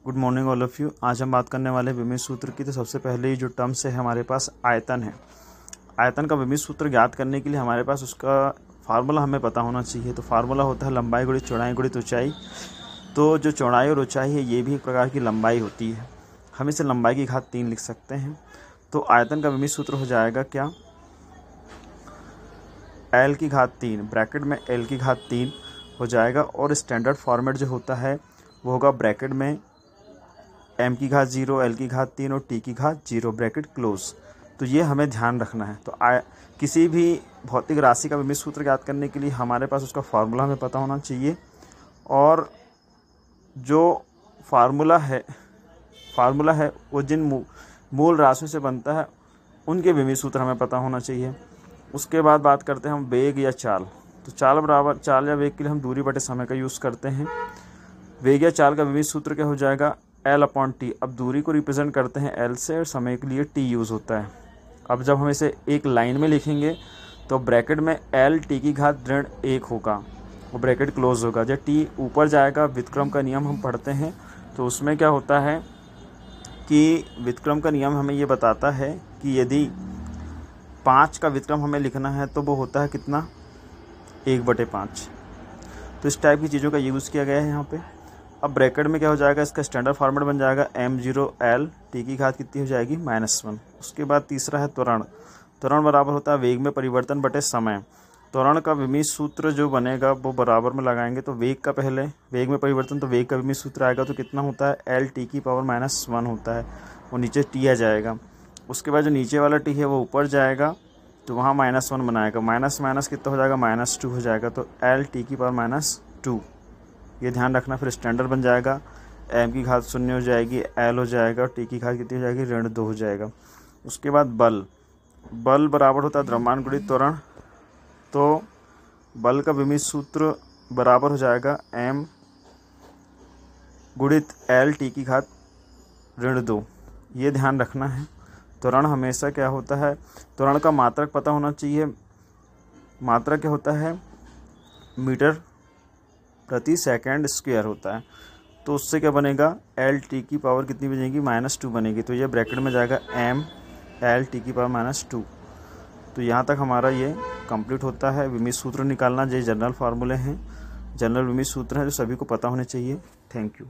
Good morning all of you. आज हम बात करने वाले हैं विमित सूत्र की। तो सबसे पहले जो टर्म्स है हमारे पास आयतन है। आयतन का विमित सूत्र ज्ञात करने के लिए हमारे पास उसका फार्मूला हमें पता होना चाहिए। तो फार्मूला होता है लंबाई गुणित चौड़ाई गुणित ऊंचाई। तो जो चौड़ाई और ऊंचाई है ये भी एक प्रकार की लंबाई होती है। हम इसे लंबाई की घात 3 लिख सकते हैं। तो आयतन का विमित सूत्र हो जाएगा क्या, एल की घात 3 ब्रैकेट में एल की घात 3 हो जाएगा। और स्टैंडर्ड फॉर्मेट जो होता है वो होगा ब्रैकेट में एम की घात 0 एल की घात 3 और टी की घात 0 ब्रैकेट क्लोज। तो ये हमें ध्यान रखना है। तो किसी भी भौतिक राशि का विमित सूत्र ज्ञात करने के लिए हमारे पास उसका फार्मूला हमें पता होना चाहिए। और जो फार्मूला है वो जिन मूल राशियों से बनता है उनके विमित सूत्र हमें पता होना चाहिए। उसके बाद बात करते हैं हम वेग या चाल। तो चाल या वेग के लिए हम दूरी बटे समय का यूज़ करते हैं। वेग या चाल का विमित सूत्र क्या हो जाएगा, L/T। अब दूरी को रिप्रेजेंट करते हैं L से और समय के लिए T यूज़ होता है। अब जब हम इसे एक लाइन में लिखेंगे तो ब्रैकेट में L T की घात ऋण 1 होगा और ब्रैकेट क्लोज होगा। जब T ऊपर जाएगा, व्युत्क्रम का नियम हम पढ़ते हैं तो उसमें क्या होता है कि व्युत्क्रम का नियम हमें ये बताता है कि यदि 5 का व्युत्क्रम हमें लिखना है तो वो होता है कितना, 1/5। तो इस टाइप की चीज़ों का यूज़ किया गया है यहाँ पे। अब ब्रैकेट में क्या हो जाएगा, इसका स्टैंडर्ड फॉर्मेट बन जाएगा m0l t की घात कितनी हो जाएगी, -1। उसके बाद तीसरा है त्वरण। त्वरण बराबर होता है वेग में परिवर्तन बटे समय। त्वरण का विमित सूत्र जो बनेगा वो बराबर में लगाएंगे। तो वेग का पहले वेग में परिवर्तन, तो वेग का विमित सूत्र आएगा तो कितना होता है, l t की पावर -1 होता है और नीचे t आ जाएगा। उसके बाद जो नीचे वाला t है वो ऊपर जाएगा तो वहाँ -1 बनाएगा, माइनस कितना हो जाएगा, -2 हो जाएगा। तो l t की पावर -2, ये ध्यान रखना। फिर स्टैंडर्ड बन जाएगा, m की घात 0 हो जाएगी, l हो जाएगा और t की घात कितनी हो जाएगी, ऋण 2 हो जाएगा। उसके बाद बल बराबर होता है द्रव्यमान गुणित त्वरण। तो बल का विमित सूत्र बराबर हो जाएगा m गुणित l t की घात ऋण 2, ये ध्यान रखना है। त्वरण हमेशा क्या होता है, त्वरण का मात्रक पता होना चाहिए। मात्रक क्या होता है, मीटर प्रति सेकंड स्क्वायर होता है। तो उससे क्या बनेगा, एल टी की पावर कितनी बनेगी, -2 बनेगी। तो ये ब्रैकेट में जाएगा m एल टी की पावर -2। तो यहाँ तक हमारा ये कंप्लीट होता है। विमित सूत्र निकालना, ये जनरल फार्मूले हैं, जनरल विमित सूत्र हैं जो सभी को पता होने चाहिए। Thank you.